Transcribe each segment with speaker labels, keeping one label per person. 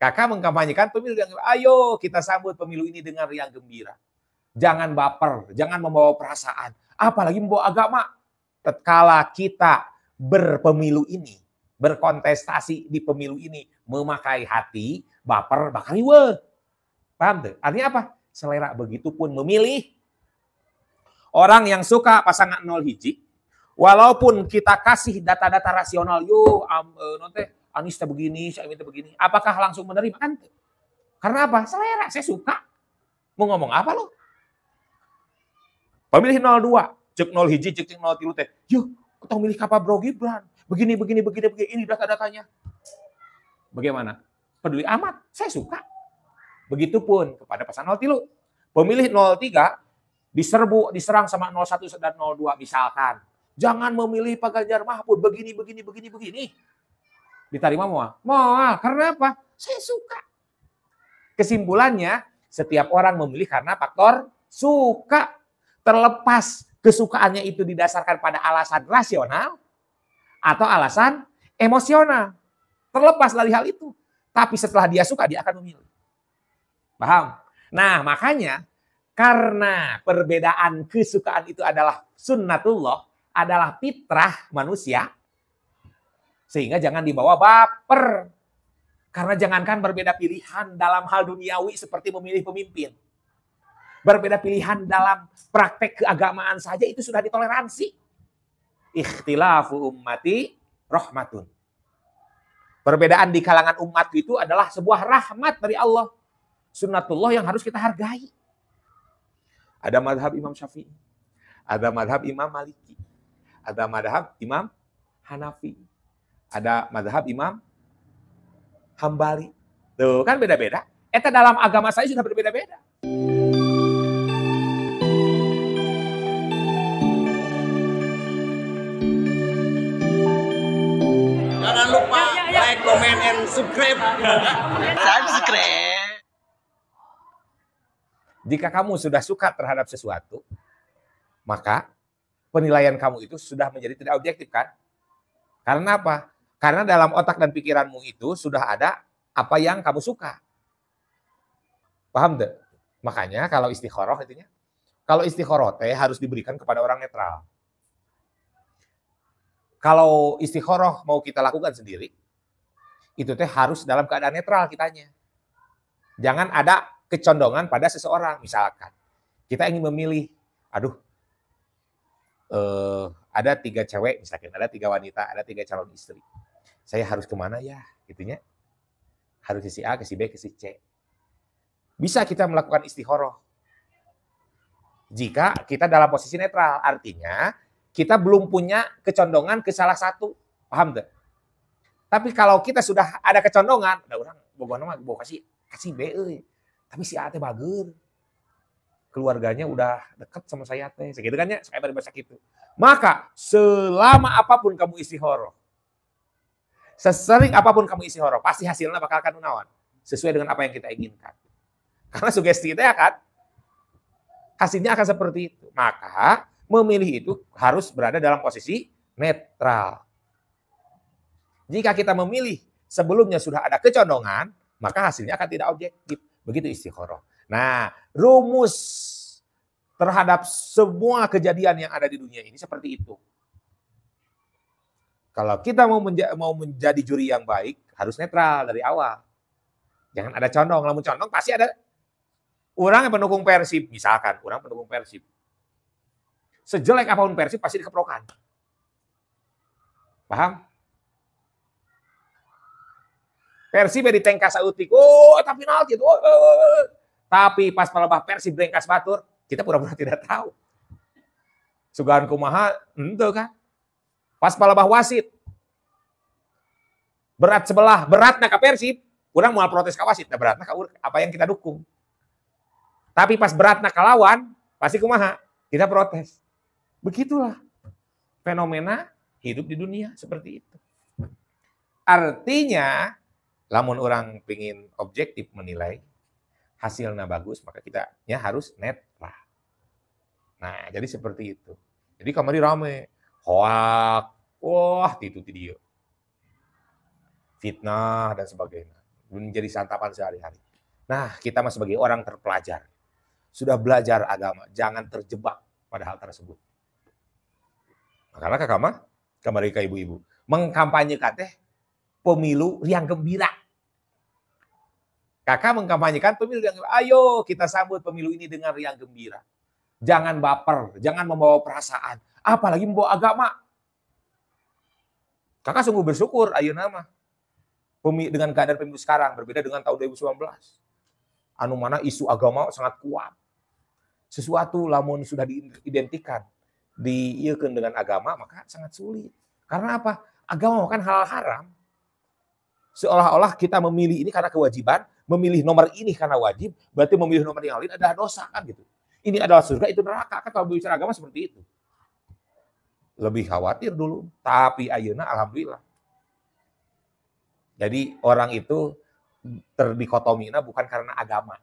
Speaker 1: Kakak mengkampanyekan pemilu yang ayo kita sambut pemilu ini dengan riang gembira. Jangan baper, jangan membawa perasaan, apalagi membawa agama. Tatkala kita berpemilu ini, berkontestasi di pemilu ini, memakai hati, baper bakal riweuh. Paham tuh? Artinya apa? Selera. Begitupun memilih orang yang suka pasangan 0 hiji, walaupun kita kasih data-data rasional, Anis teh begini, Syaimin teh begini. Apakah langsung menerima? Kan? Karena apa? Selera, saya suka. Mau ngomong apa lo? Pemilih 02, cek 0 hiji, cek 03 teh. Yuk, kita milih Kapa Bro Gibran. Begini, ini data-datanya. Bagaimana? Peduli amat, saya suka. Begitupun kepada pasangan 03. Pemilih 03 diserang sama 01 dan 02 misalkan. Jangan memilih Pak Ganjar Mahfud begini. Diterima moal. Karena apa? Saya suka. Kesimpulannya, setiap orang memilih karena faktor suka. Terlepas kesukaannya itu didasarkan pada alasan rasional atau alasan emosional. Terlepas dari hal itu. Tapi setelah dia suka, dia akan memilih. Paham? Nah, makanya karena perbedaan kesukaan itu adalah sunnatullah, adalah fitrah manusia, sehingga jangan dibawa baper. Karena jangankan berbeda pilihan dalam hal duniawi seperti memilih pemimpin. Berbeda pilihan dalam praktek keagamaan saja itu sudah ditoleransi. Ikhtilafu ummati rahmatun. Perbedaan di kalangan umat itu adalah sebuah rahmat dari Allah. Sunnatullah yang harus kita hargai. Ada madhab Imam Syafi'i. Ada madhab Imam Maliki. Ada madhab Imam Hanafi. Ada madhab Imam Hambali. Tuh kan beda-beda. Eta dalam agama saya sudah berbeda-beda.
Speaker 2: Jangan lupa like, comment, and subscribe.
Speaker 1: Jika kamu sudah suka terhadap sesuatu, maka penilaian kamu itu sudah menjadi tidak objektif kan? Karena apa? Karena dalam otak dan pikiranmu itu sudah ada apa yang kamu suka. Paham deh? Makanya kalau istikharah itunya, kalau istikharah teh harus diberikan kepada orang netral. Kalau istikharah mau kita lakukan sendiri, itu teh harus dalam keadaan netral kitanya. Jangan ada kecondongan pada seseorang. Misalkan kita ingin memilih, ada 3 cewek, misalkan ada 3 wanita, ada 3 calon istri. Saya harus kemana ya? Gitunya. Harus ke si A, ke si B, ke si C. Bisa kita melakukan istikharah. Jika kita dalam posisi netral, artinya kita belum punya kecondongan ke salah satu. Paham tuh? Tapi kalau kita sudah ada kecondongan, ada orang bawa kasih B, tapi si A teh bager. Keluarganya udah dekat sama saya teh. Segitu kan ya, saya pada bahasa gitu. Maka selama apapun kamu istikharah, sesering apapun kamu istikharah, pasti hasilnya bakal akan menawan. Sesuai dengan apa yang kita inginkan. Karena sugesti itu akan, hasilnya akan seperti itu. Maka memilih itu harus berada dalam posisi netral. Jika kita memilih sebelumnya sudah ada kecondongan, maka hasilnya akan tidak objektif. Begitu istikharah. Nah, rumus terhadap semua kejadian yang ada di dunia ini seperti itu. Kalau kita mau menjadi juri yang baik, harus netral dari awal. Jangan ada condong. Lamun condong pasti ada orang yang pendukung Persib. Misalkan, orang pendukung Persib. Sejelek apapun Persib pasti dikeprokan. Paham? Persib ditengkas sautik. Tapi penalti itu. Tapi pas pelebah Persib brengkas batur, kita pura-pura tidak tahu. Sugahan kumaha, ente kan. Pas pelebah wasit. Berat sebelah, beratnya ke Persib, orang mau protes ke wasit, beratnya ke apa yang kita dukung. Tapi pas beratnya ke lawan, pasti kumaha, kita protes. Begitulah fenomena hidup di dunia seperti itu. Artinya, lamun orang pengin objektif menilai, hasilnya bagus, maka kita harus netral. Nah, jadi seperti itu. Jadi kamari rame, hoak, wah itu dia, fitnah dan sebagainya. menjadi santapan sehari-hari. Nah, kita mah sebagai orang terpelajar, sudah belajar agama, jangan terjebak pada hal tersebut. Karena kakak mah, kamari ka ibu-ibu, mengkampanyekan teh pemilu yang gembira. Kakak mengkampanyekan pemilu yang gembira. Ayo kita sambut pemilu ini dengan riang gembira. Jangan baper, jangan membawa perasaan, apalagi membawa agama. Kakak sungguh bersyukur ayeuna mah dengan keadaan pemilu sekarang berbeda dengan tahun 2019. Anu mana isu agama sangat kuat. Sesuatu lamun sudah diidentikan, diieukeun dengan agama, maka sangat sulit. Karena apa? Agama kan halal haram. Seolah-olah kita memilih ini karena kewajiban, memilih nomor ini karena wajib, berarti memilih nomor yang lain adalah dosa kan gitu. Ini adalah surga, itu neraka. Kan kalau bicara agama seperti itu. Lebih khawatir dulu, tapi ayeuna alhamdulillah. Jadi orang itu terdikotomina bukan karena agama,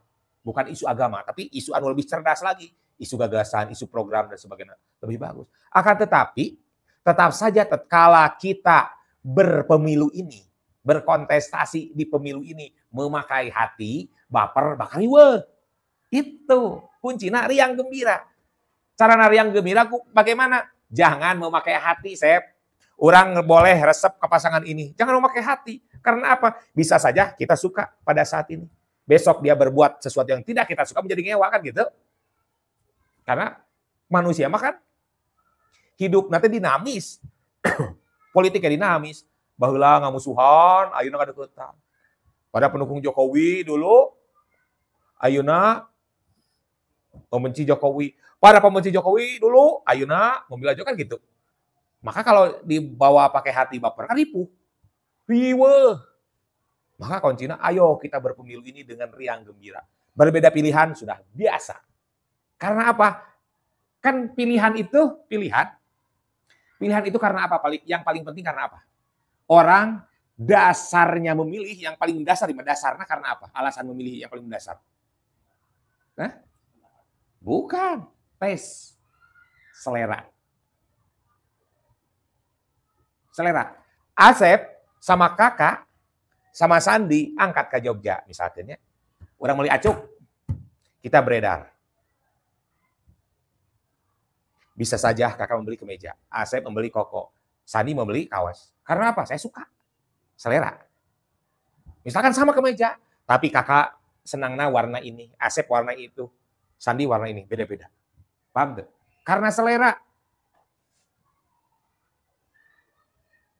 Speaker 1: bukan isu agama, tapi isu anu lebih cerdas lagi, isu gagasan, isu program dan sebagainya lebih bagus. Akan tetapi tetap saja tatkala kita berpemilu ini, berkontestasi di pemilu ini memakai hati, baper bakal riweuh. Itu kuncinya riang gembira. Cara riang gembira bagaimana? Jangan memakai hati, Sep. Orang boleh resep ke pasangan ini. Jangan memakai hati. Karena apa? Bisa saja kita suka pada saat ini. Besok dia berbuat sesuatu yang tidak kita suka menjadi ngewa kan gitu. Karena manusia mah kan hidup nanti dinamis. Politiknya dinamis. Baheula ngamusuhan, ayeuna kadeuketan. Pada pendukung Jokowi dulu, ayeuna membenci Jokowi. Para pembenci Jokowi dulu, ayeuna membela Jokowi kan gitu. Maka kalau dibawa pakai hati baper kan ripuh. Riweuh. Maka kuncinya ayo kita berpemilu ini dengan riang gembira. Berbeda pilihan sudah biasa. Karena apa? Kan pilihan itu pilihan. Pilihan itu karena apa? Yang paling penting karena apa? Orang dasarnya memilih yang paling mendasar. Dasarnya karena apa? Alasan memilih yang paling mendasar. Bukan. Tes. Selera. Selera. Asep sama kakak, sama Sandi angkat ke Jogja misalnya. Orang beli acuk, kita beredar. Bisa saja kakak membeli kemeja, Asep membeli koko, Sandi membeli kaos. Karena apa? Saya suka. Selera. Misalkan sama kemeja, tapi kakak senangnya warna ini, Asep warna itu, Sandi warna ini, beda-beda. Paham tuh? Karena selera.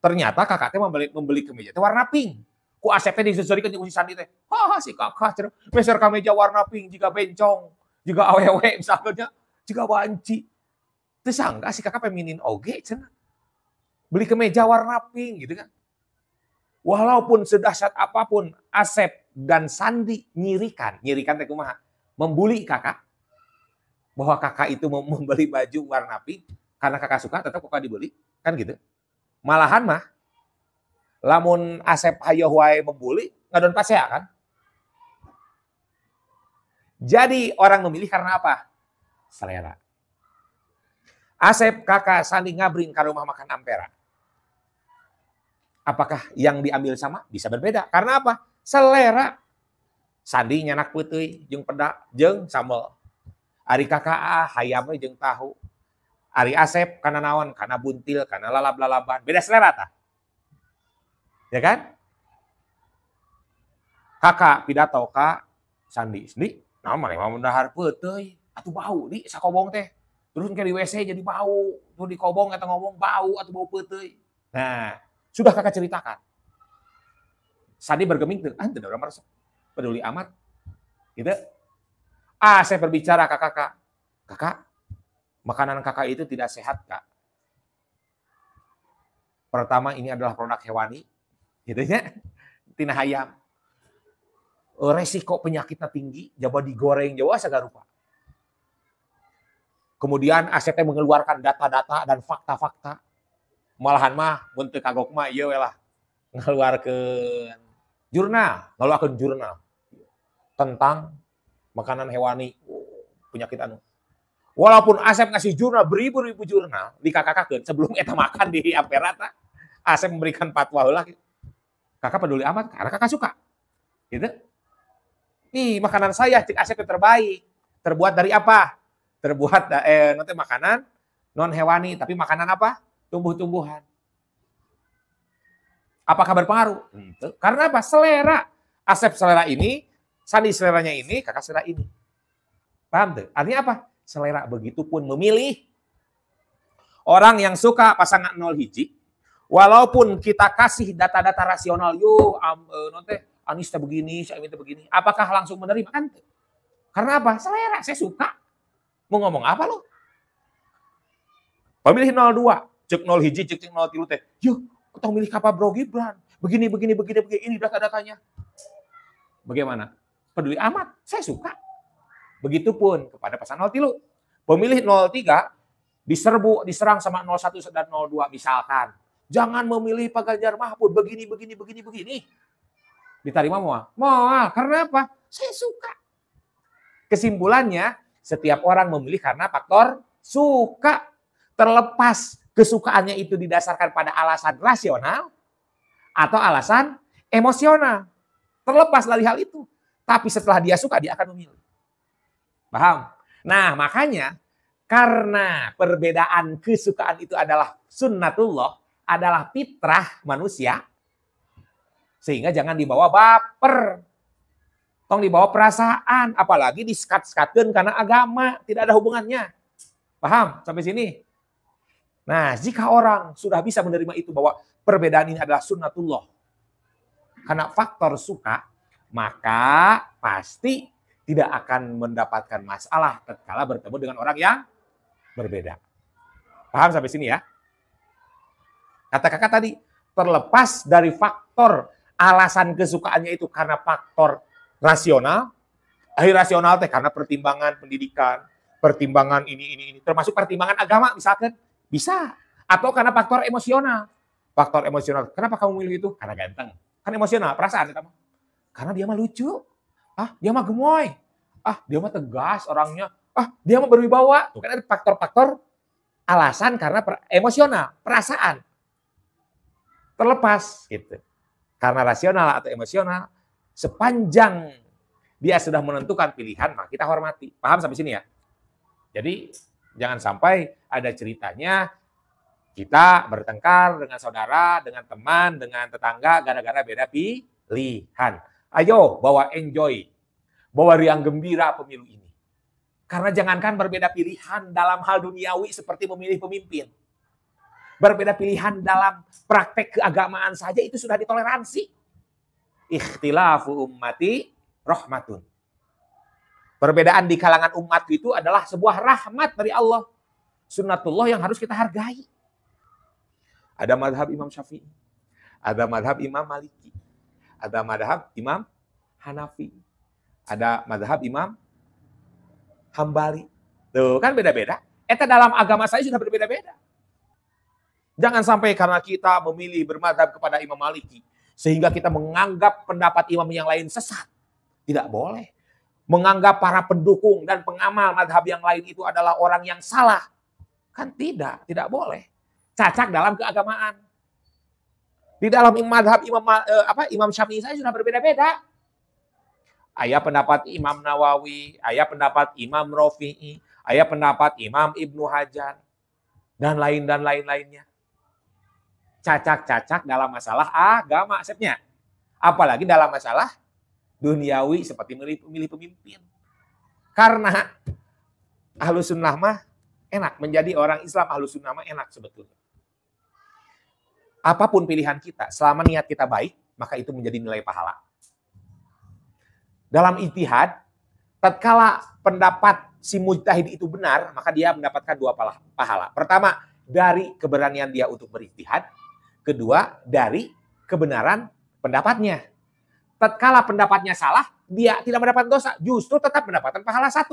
Speaker 1: Ternyata kakaknya membeli kemeja itu warna pink. Ku Asepnya disusurikan jeung si Sandi teh. Si kakak cenah meser kemeja warna pink jika bencong, jika awewe misalnya, jika banci. Teu sangka si kakak feminin oge cenah. Beli kemeja warna pink gitu kan. Walaupun sedahsyat apapun Asep dan Sandi nyirikan teh kumaha? Membuli kakak. Bahwa kakak itu membeli baju warna pink karena kakak suka tetap kakak dibeli, kan gitu. Malahan mah lamun Asep hayo wae membuli ngadon pasea kan. Jadi orang memilih karena apa? Selera. Asep kakak Sandi ngabring ke rumah makan Ampera. Apakah yang diambil sama? Bisa berbeda. Karena apa? Selera. Sandi nyanak peuteui jeung peda jeung sambal. Ari kakak hayam jeung tahu. Ari Asep kana naon? Kana buntil, kana lalab-lalaban. Beda selera tah. Ya kan? Kakak pidato ka Sandi. Sandi, naon maneh mah mendahar peuteui. Atuh bau di sakobong teh. Terus ke di WC jadi bau. Terus di kobong eta ngomong bau atau bau peuteui. Nah, sudah kakak ceritakan. Sandi bergeming tuh, teu urang meresep. Peduli amat. Gitu. Saya berbicara ke kakak. Kakak, makanan kakak itu tidak sehat, Kak. Pertama, ini adalah produk hewani. Gitu ya. Tina hayam. Resiko penyakitnya tinggi, jaba digoreng, jawa sagarupa. Kemudian Asep mengeluarkan data-data dan fakta-fakta. Malahan mah, mun teu kagok mah, ieu we lah. Ngeluarkeun jurnal tentang makanan hewani, penyakit anu. Walaupun Asep ngasih jurnal, beribu-ribu jurnal, di kakak-kakak sebelum eta makan di Ampera, Asep memberikan fatwa heula. Kakak peduli amat, karena kakak suka. Gitu. Nih makanan saya cek Asep yang terbaik. Terbuat dari apa? Terbuat nanti makanan non hewani, tapi makanan apa? Tumbuh-tumbuhan. Apakah berpengaruh? Karena apa? Selera. Asep selera ini, Sandi seleranya ini, kakak selera ini. Paham tuh? Artinya apa? Selera. Begitupun memilih. Orang yang suka pasangan 0 hiji, walaupun kita kasih data-data rasional, nanti Anis begini, Syaimin begini, apakah langsung menerima? Kan? Karena apa? Selera, saya suka. Mau ngomong apa lo? Pemilih 02, cek 0 hiji, cek 0 tilu teh. Yuk, kita milih Pak Bro Gibran. Begini, ini data-datanya. Bagaimana? Peduli amat, saya suka. Begitupun kepada pasangan 0 tilu. Pemilih 03 diserang sama 01 dan 02 misalkan. Jangan memilih Pak Ganjar Mahfud begini. Diterima mau? Karena apa? Saya suka. Kesimpulannya, setiap orang memilih karena faktor suka. Terlepas kesukaannya itu didasarkan pada alasan rasional atau alasan emosional. Terlepas dari hal itu. Tapi setelah dia suka, dia akan memilih. Paham? Nah, makanya karena perbedaan kesukaan itu adalah sunnatullah, adalah fitrah manusia, sehingga jangan dibawa baper. Tong dibawa perasaan, apalagi disekat-sekatkan karena agama, tidak ada hubungannya. Paham sampai sini? Nah, jika orang sudah bisa menerima itu bahwa perbedaan ini adalah sunnatullah, karena faktor suka, maka pasti tidak akan mendapatkan masalah tatkala bertemu dengan orang yang berbeda. Paham sampai sini ya? Kata kakak tadi, terlepas dari faktor alasan kesukaannya itu karena faktor rasional, rasional teh karena pertimbangan pendidikan, pertimbangan ini, termasuk pertimbangan agama misalkan, bisa. Atau karena faktor emosional. Faktor emosional, kenapa kamu milih itu? Karena ganteng. Kan emosional, perasaan. Karena dia mah lucu. Dia mah gemoy. Dia mah tegas orangnya. Dia mah berwibawa. Tuh kan ada faktor-faktor alasan karena emosional, perasaan. Terlepas gitu. Karena rasional atau emosional, sepanjang dia sudah menentukan pilihan, maka kita hormati. Paham sampai sini ya? Jadi jangan sampai ada ceritanya kita bertengkar dengan saudara, dengan teman, dengan tetangga gara-gara beda pilihan. Ayo bawa enjoy, bawa riang gembira pemilu ini. Karena jangankan berbeda pilihan dalam hal duniawi seperti memilih pemimpin. Berbeda pilihan dalam praktek keagamaan saja itu sudah ditoleransi. Ikhtilafu ummati rahmatun. Perbedaan di kalangan umat itu adalah sebuah rahmat dari Allah. Sunnatullah yang harus kita hargai. Ada madhab Imam Syafi'i. Ada madhab Imam Maliki. Ada madhab Imam Hanafi. Ada madhab Imam Hambali. Tuh kan beda-beda. Eta dalam agama saya sudah berbeda-beda. Jangan sampai karena kita memilih bermadhab kepada Imam Maliki. Sehingga kita menganggap pendapat imam yang lain sesat. Tidak boleh. Menganggap para pendukung dan pengamal madhab yang lain itu adalah orang yang salah. Kan tidak boleh. Cacat dalam keagamaan. Di dalam madhab Imam Syafi'i saya sudah berbeda-beda. Aya pendapat Imam Nawawi, aya pendapat Imam Rafi'i, aya pendapat Imam Ibnu Hajar, dan lainnya. Cacak-cacak dalam masalah agama asepnya. Apalagi dalam masalah duniawi seperti memilih pemimpin. Karena Ahlus Sunnah mah enak. Menjadi orang Islam Ahlus Sunnah mah enak sebetulnya. Apapun pilihan kita, selama niat kita baik, maka itu menjadi nilai pahala. Dalam ijtihad, tatkala pendapat si mujtahid itu benar, maka dia mendapatkan 2 pahala. Pertama, dari keberanian dia untuk berijtihad. Kedua, dari kebenaran pendapatnya. Tatkala pendapatnya salah, dia tidak mendapat dosa, justru tetap mendapatkan pahala 1.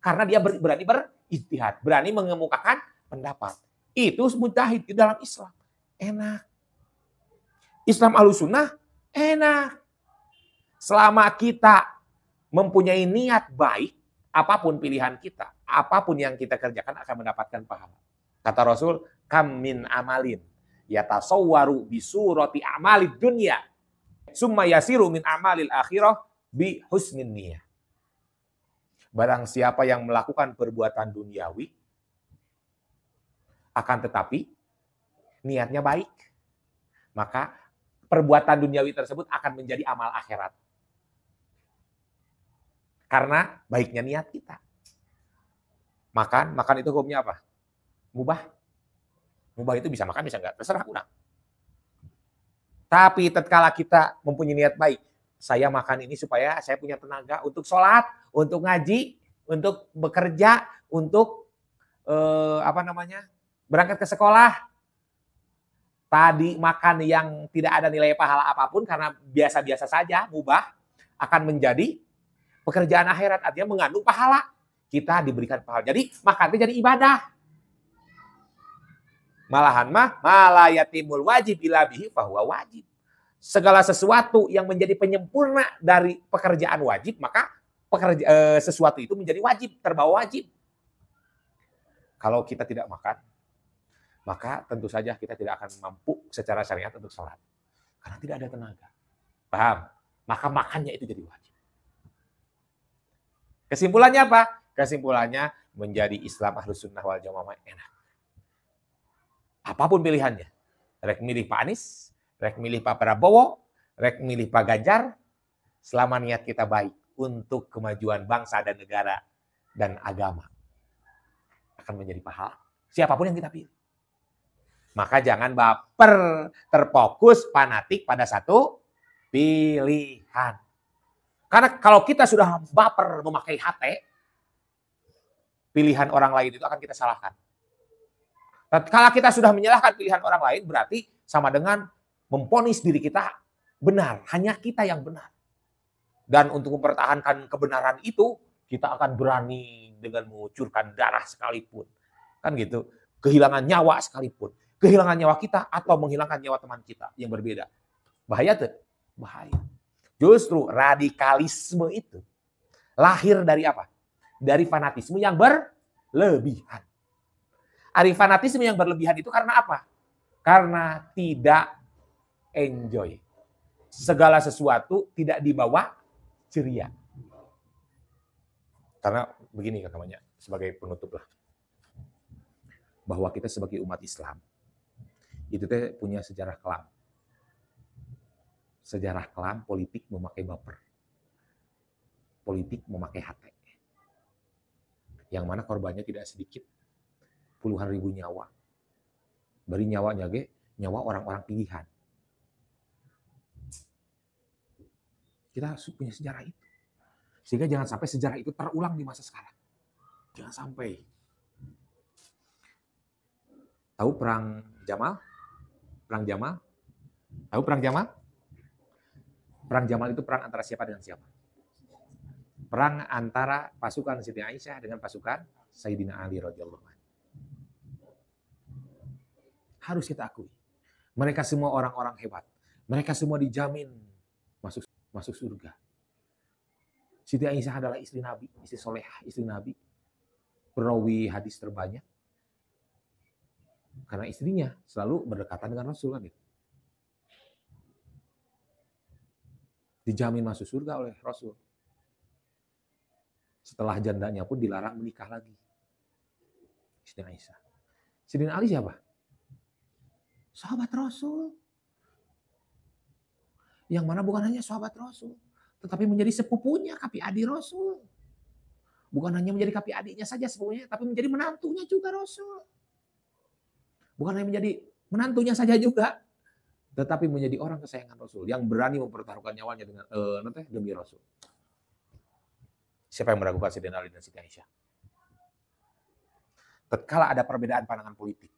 Speaker 1: Karena dia berani berijtihad, berani mengemukakan pendapat. Itu mujtahid di dalam Islam. Enak. Islam Ahlussunnah enak. Selama kita mempunyai niat baik, apapun pilihan kita, apapun yang kita kerjakan akan mendapatkan pahala. Kata Rasul, kam min amalin yatasawwaru bisurati amalid dunya. summa yasiru min amalil akhirah bi husnin niyah. Barang siapa yang melakukan perbuatan duniawi, akan tetapi niatnya baik, maka perbuatan duniawi tersebut akan menjadi amal akhirat. Karena baiknya niat kita. Makan itu hukumnya apa? Mubah. Mubah itu bisa makan, bisa enggak, terserah orang. Tapi tatkala kita mempunyai niat baik, saya makan ini supaya saya punya tenaga untuk sholat, untuk ngaji, untuk bekerja, untuk berangkat ke sekolah. Tadi makan yang tidak ada nilai pahala apapun karena biasa-biasa saja, mubah, akan menjadi pekerjaan akhirat, artinya mengandung pahala. Kita diberikan pahala. Jadi makan itu jadi ibadah. Malahan mala yatimul wajib ila bihi fahuwa wajib. Segala sesuatu yang menjadi penyempurna dari pekerjaan wajib, maka sesuatu itu menjadi wajib, terbawa wajib. Kalau kita tidak makan, maka tentu saja kita tidak akan mampu secara syariat untuk sholat. Karena tidak ada tenaga. Paham? Maka makannya itu jadi wajib. Kesimpulannya apa? Kesimpulannya menjadi Islam Ahlus Sunnah wal Jamaah enak. Apapun pilihannya. Rek milih Pak Anies, rek milih Pak Prabowo, rek milih Pak Ganjar, selama niat kita baik untuk kemajuan bangsa dan negara dan agama, akan menjadi pahala. Siapapun yang kita pilih. Maka jangan baper, terfokus, fanatik pada satu pilihan. Karena kalau kita sudah baper memakai hati, pilihan orang lain itu akan kita salahkan. Kalau kita sudah menyalahkan pilihan orang lain, berarti sama dengan memponis diri kita benar. Hanya kita yang benar. Dan untuk mempertahankan kebenaran itu, kita akan berani dengan mengucurkan darah sekalipun. Kan gitu. Kehilangan nyawa sekalipun. Kehilangan nyawa kita atau menghilangkan nyawa teman kita yang berbeda. Bahaya tuh? Bahaya. Justru radikalisme itu lahir dari apa? Dari fanatisme yang berlebihan. Fanatisme yang berlebihan itu karena apa? Karena tidak enjoy. Segala sesuatu tidak dibawa ceria. Karena begini namanya, sebagai penutup lah. Bahwa kita sebagai umat Islam, itu teh punya sejarah kelam. Sejarah kelam politik memakai baper. Politik memakai hati. Yang mana korbannya tidak sedikit. Puluhan ribu nyawa. Bari nyawanya nyawa orang-orang pilihan. Kita punya sejarah itu. Sehingga jangan sampai sejarah itu terulang di masa sekarang. Jangan sampai. Tahu perang Jamal? Perang Jamal? Tahu perang Jamal? Perang Jamal itu perang antara siapa dengan siapa? Perang antara pasukan Siti Aisyah dengan pasukan Sayyidina Ali radhiyallahu anhu. Harus kita akui. Mereka semua orang-orang hebat. Mereka semua dijamin masuk surga. Siti Aisyah adalah istri Nabi, istri solehah, istri Nabi. Perawi hadis terbanyak. Karena istrinya selalu berdekatan dengan Rasul. Dijamin masuk surga oleh Rasul. Setelah jandanya pun dilarang menikah lagi. Siti Aisyah. Sayyidina Ali siapa? Sahabat Rasul. Yang mana bukan hanya sahabat Rasul, tetapi menjadi sepupunya, kapi adik Rasul. Bukan hanya menjadi kapi adiknya saja sepupunya, tapi menjadi menantunya juga Rasul. Bukan hanya menjadi menantunya saja juga, tetapi menjadi orang kesayangan Rasul yang berani mempertaruhkan nyawanya dengan demi Rasul. Siapa yang meragukan Sayyidina Ali dan Siti Aisyah? Tatkala ada perbedaan pandangan politik,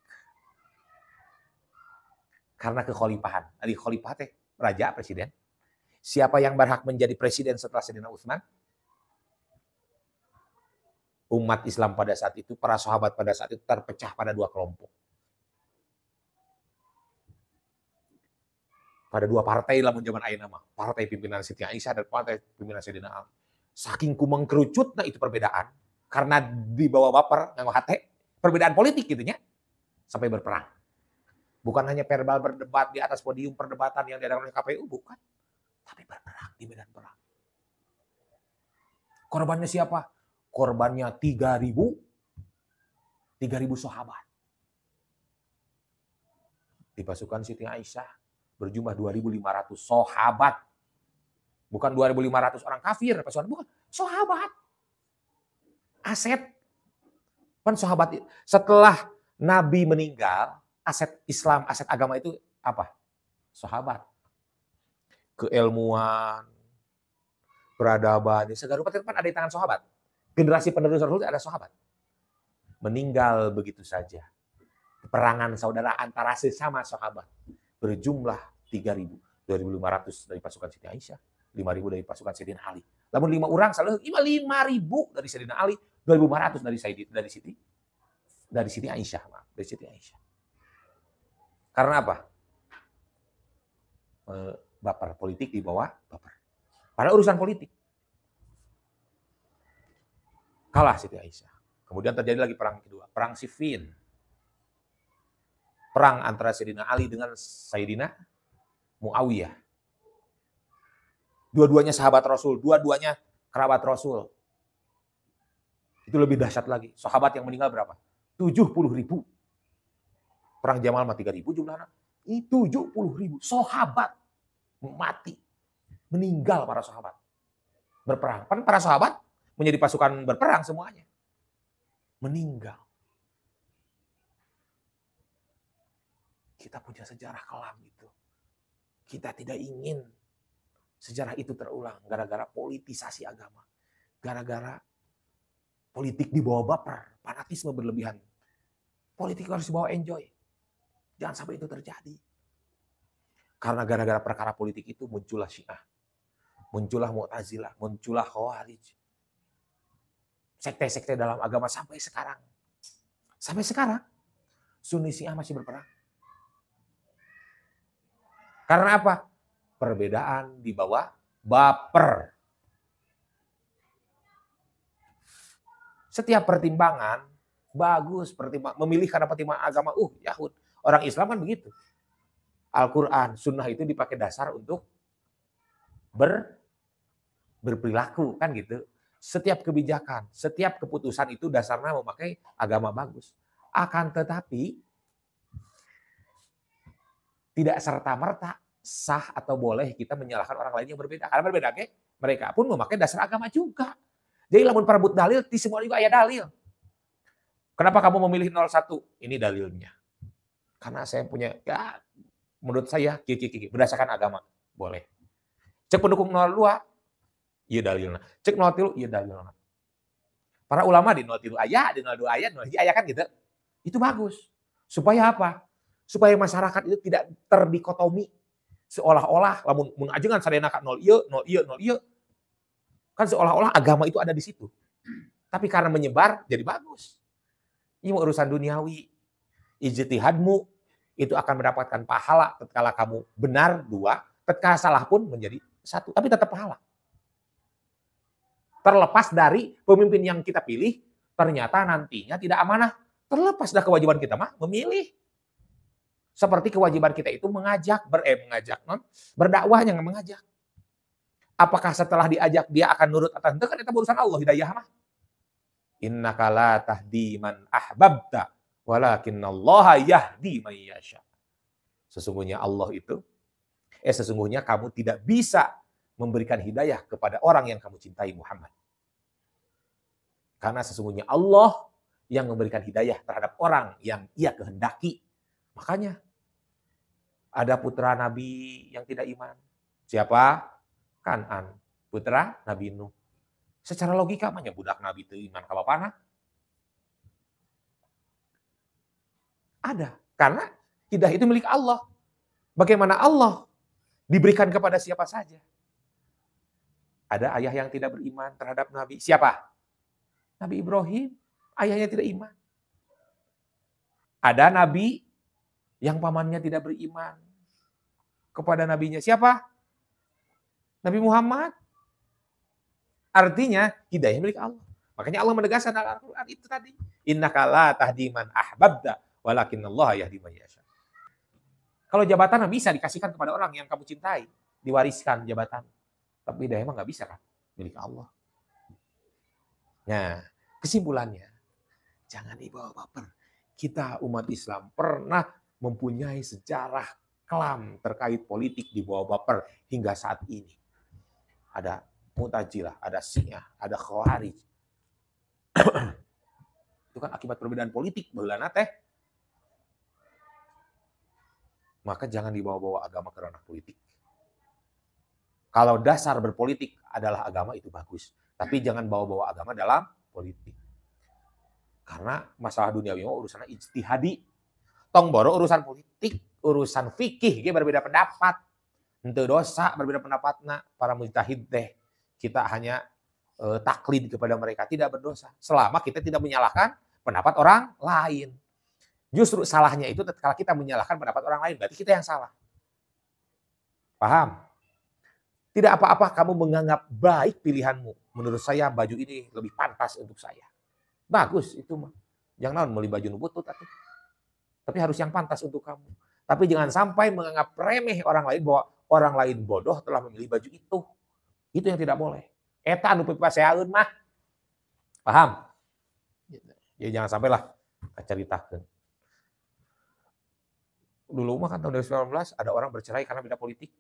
Speaker 1: karena kekhalifahan, khalifah teh raja, presiden. Siapa yang berhak menjadi presiden setelah Sayyidina Utsman? Umat Islam pada saat itu, para sahabat pada saat itu terpecah pada dua kelompok. Pada dua partai dalam zaman ayeuna mah, partai pimpinan Siti Aisyah dan partai pimpinan Sayyidina Ali. Saking kumeng kerucutna itu perbedaan, karena dibawa baper nganggo hate, perbedaan politik gitunya, sampai berperang. Bukan hanya verbal berdebat di atas podium perdebatan yang diadakan oleh KPU, bukan. Tapi berperang di medan perang. Korbannya siapa? Korbannya 3.000 sahabat. Di pasukan Siti Aisyah berjumlah 2.500 sahabat. Bukan 2.500 orang kafir, pasukan bukan, sahabat. Aset. Kan sahabat setelah Nabi meninggal, aset Islam, aset agama itu apa? Sahabat. Keilmuan, peradaban, segala rupa kan ada di tangan sahabat. Generasi penerus Rasul ada sahabat. Meninggal begitu saja. Peperangan saudara antara sesama sahabat berjumlah 3.000, 2.500 dari pasukan Siti Aisyah, 5.000 dari pasukan Sayyidina Ali. Namun 5 orang selalu 5.000 dari Sayyidina Ali, 2.500 dari Siti Aisyah, dari Siti Aisyah. Karena apa? Baper politik di bawah baper. Pada urusan politik. Kalah Siti Aisyah. Kemudian terjadi lagi perang kedua, perang Siffin. Perang antara Sayyidina Ali dengan Sayyidina Muawiyah. Dua-duanya sahabat Rasul, dua-duanya kerabat Rasul. Itu lebih dahsyat lagi. Sahabat yang meninggal berapa? 70.000. Perang Jamal mah 3.000 jumlahnya. Ini 70.000 sahabat mati. Meninggal para sahabat. Berperang. Kan para sahabat menjadi pasukan berperang semuanya. Meninggal. Kita punya sejarah kelam itu. Kita tidak ingin sejarah itu terulang gara-gara politisasi agama. Gara-gara politik dibawa baper, fanatisme berlebihan. Politik harus dibawa enjoy. Jangan sampai itu terjadi. Karena gara-gara perkara politik itu muncullah Syiah. Muncullah Mu'tazilah, muncullah Khawarij. Sekte-sekte dalam agama sampai sekarang. Sampai sekarang Sunni Syiah masih berperang. Karena apa? Perbedaan di bawah baper. Setiap pertimbangan bagus, memilih karena pertimbangan agama. Yahud. Orang Islam kan begitu. Al-Quran, sunnah itu dipakai dasar untuk berperilaku kan gitu. Setiap kebijakan, setiap keputusan itu dasarnya memakai agama bagus. Akan tetapi tidak serta-merta sah atau boleh kita menyalahkan orang lain yang berbeda. Karena berbeda, mereka pun memakai dasar agama juga. Jadi lamun perebut dalil, di semua juga ada dalil. Kenapa kamu memilih 01? Ini dalilnya. Karena saya punya, ya menurut saya, berdasarkan agama. Boleh. Cek pendukung 02, iya dalilnya. Cek 03, iya dalilnya. Para ulama di 03 ayat, di 02 ayat, 03 ayat kan gitu. Itu bagus. Supaya apa? Supaya masyarakat itu tidak terdikotomi. Seolah-olah, lamun ajengan sadayana ka 0 ieu. Kan seolah-olah agama itu ada di situ. Tapi karena menyebar, jadi bagus. Ini urusan duniawi. Ijtihadmu itu akan mendapatkan pahala tatkala kamu benar 2, tatkala salah pun menjadi 1, tapi tetap pahala. Terlepas dari pemimpin yang kita pilih, ternyata nantinya tidak amanah. Terlepas dari kewajiban kita mah memilih. Seperti kewajiban kita itu berdakwah yang mengajak. Apakah setelah diajak dia akan nurut atau tidak? Kan itu urusan Allah, hidayah mah. Innaka la tahdi man ahbabta walakinnallaha yahdi man yasha. Sesungguhnya kamu tidak bisa memberikan hidayah kepada orang yang kamu cintai, Muhammad. Karena sesungguhnya Allah yang memberikan hidayah terhadap orang yang ia kehendaki. Makanya ada putra Nabi yang tidak iman. Siapa? Kanan, putra Nabi Nuh. Secara logika mah budak Nabi itu iman ka bapana. Ada. Karena hidayah itu milik Allah. Bagaimana Allah diberikan kepada siapa saja. Ada ayah yang tidak beriman terhadap Nabi. Siapa? Nabi Ibrahim. Ayahnya tidak iman. Ada Nabi yang pamannya tidak beriman kepada nabinya. Siapa? Nabi Muhammad. Artinya hidayah milik Allah. Makanya Allah menegaskan dalam Al-Quran itu tadi. Innaka la tahdi man ahbabta walakinnallaha yahdi man yasha. Kalau jabatan bisa dikasihkan kepada orang yang kamu cintai. diwariskan jabatan. Tapi hidayah emang nggak bisa kan, milik Allah. Nah, kesimpulannya, jangan dibawa baper. Kita umat Islam pernah mempunyai sejarah kelam terkait politik dibawa baper hingga saat ini. Ada Mu'tazilah, ada Syiah, ada Khawarij. Itu kan akibat perbedaan politik, baheulana teh. Maka jangan dibawa-bawa agama ke ranah politik. Kalau dasar berpolitik adalah agama, itu bagus. Tapi jangan bawa-bawa agama dalam politik. Karena masalah duniawi urusannya ijtihadi. Tong boro urusan politik, urusan fikih, dia berbeda pendapat. Henteu dosa berbeda pendapatna para mujtahid teh. Kita hanya taklid kepada mereka, tidak berdosa. Selama kita tidak menyalahkan pendapat orang lain. Justru salahnya itu ketika kita menyalahkan pendapat orang lain, berarti kita yang salah. Paham? Tidak apa-apa kamu menganggap baik pilihanmu. Menurut saya baju ini lebih pantas untuk saya. Bagus itu mah. Jangan beli baju nubutut tapi harus yang pantas untuk kamu. Tapi jangan sampai menganggap remeh orang lain bahwa orang lain bodoh telah memilih baju itu. Itu yang tidak boleh. Eta anu pipaseaeun mah. Paham? Ya jangan sampailah ceritakeun. Dulu mah kan tahun 2019 ada orang bercerai karena beda politik.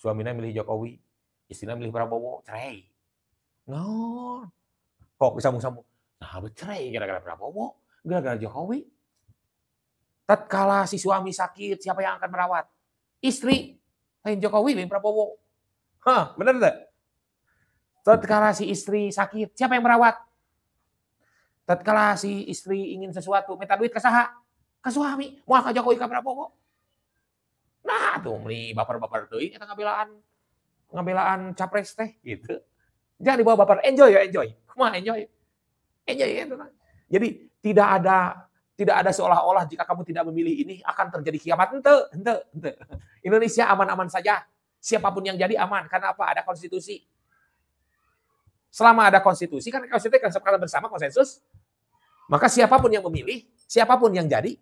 Speaker 1: Suaminya milih Jokowi, istrinya milih Prabowo, cerai. No. Kok disambung-sambung? Nah, bercerai gara-gara Prabowo, gara-gara Jokowi. Tatkala si suami sakit, siapa yang akan merawat? Istri. Lain Jokowi, lain Prabowo. Hah, benar enggak? Tatkala si istri sakit, siapa yang merawat? Tatkala si istri ingin sesuatu, minta duit ke saha? Ke suami. Moal ka Jokowi ka Prabowo. Nah, tuh beli baper-baper teuing eta ngabelaan capres teh gitu. Jangan dibawa baper, enjoy ya, enjoy. Kumaha enjoy? Enjoy itu. Jadi tidak ada seolah-olah jika kamu tidak memilih ini akan terjadi kiamat. Ente. Indonesia aman-aman saja. Siapapun yang jadi aman. Karena apa? Ada konstitusi. Selama ada konstitusi, kan konstitusi kan sepakatan bersama konsensus. Maka siapapun yang memilih, siapapun yang jadi,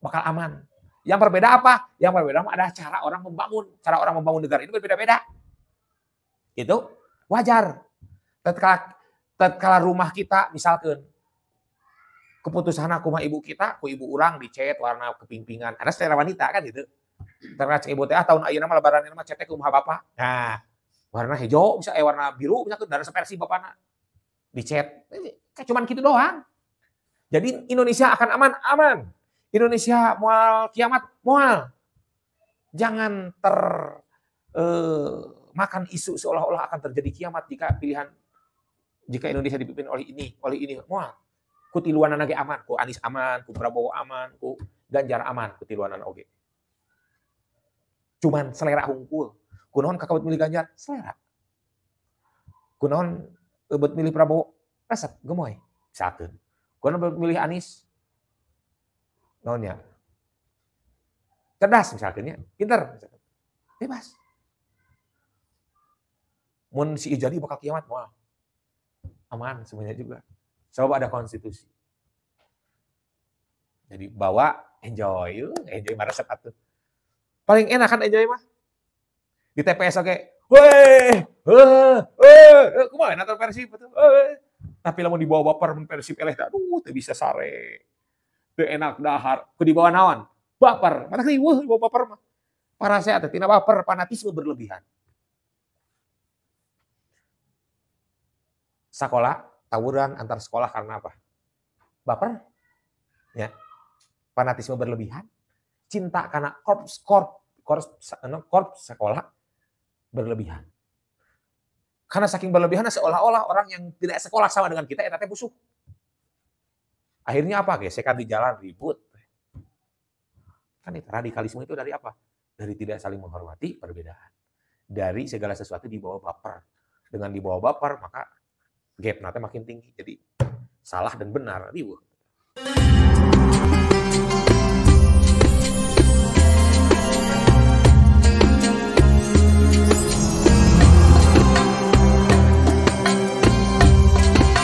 Speaker 1: bakal aman. Yang berbeda apa? Yang berbeda adalah cara orang membangun. Cara orang membangun negara ini berbeda-beda. Itu wajar. Tatkala rumah kita, misalkan, keputusan kumaha ibu kita, ku ibu urang dicet warna kepingpingan. Ada selera wanita kan gitu. Terus ibu teh tahun ayeuna mah lebaran mah cetek kumaha bapak. Nah, warna hijau bisa warna biru bisa darah sepersi bapakna. Dicet. Cuman gitu doang. Jadi Indonesia akan aman. Indonesia moal kiamat, moal. Jangan makan isu seolah-olah akan terjadi kiamat jika Indonesia dipimpin oleh ini, moal. Ku tiluanan ge aman, ku Anies aman, ku Prabowo aman, ku Ganjar aman, ku tiluanan oge. Cuman selera hungkul. Kunaon kakabut milih Ganjar? Selera. Kunaon eubet milih Prabowo? Resep, gemoy. Misalkan. Kunaon milih Anies? Naonnya? Cerdas misalkan ya, pinter. Bebas. Mun si Ijadi bakal kiamat, moal. Aman semuanya juga. Coba ada konstitusi. Jadi bawa enjoy mah resep atuh. Paling enak kan enjoy mah. Di TPS oke. Weh, kumaha nonton Persib betul. Tapi lamun dibawa baper mun Persib eleh aduh teu bisa sare. Teu enak dahar. Ku dibawa naon? Baper. Mana riweuh dibawa baper mah. Para saya teh tina baper, fanatisme berlebihan. Sekolah tawuran antar sekolah karena apa? Baper. Ya. Fanatisme berlebihan. Cinta karena korps sekolah berlebihan. Karena saking berlebihan seolah-olah orang yang tidak sekolah sama dengan kita eta teh busuk. Akhirnya apa? Gesekan di jalan, ribut. Kan itu radikalisme itu dari apa? Dari tidak saling menghormati perbedaan. Dari segala sesuatu dibawa baper. Dengan dibawa baper maka gap nanti makin tinggi. Jadi salah dan benar riweuh.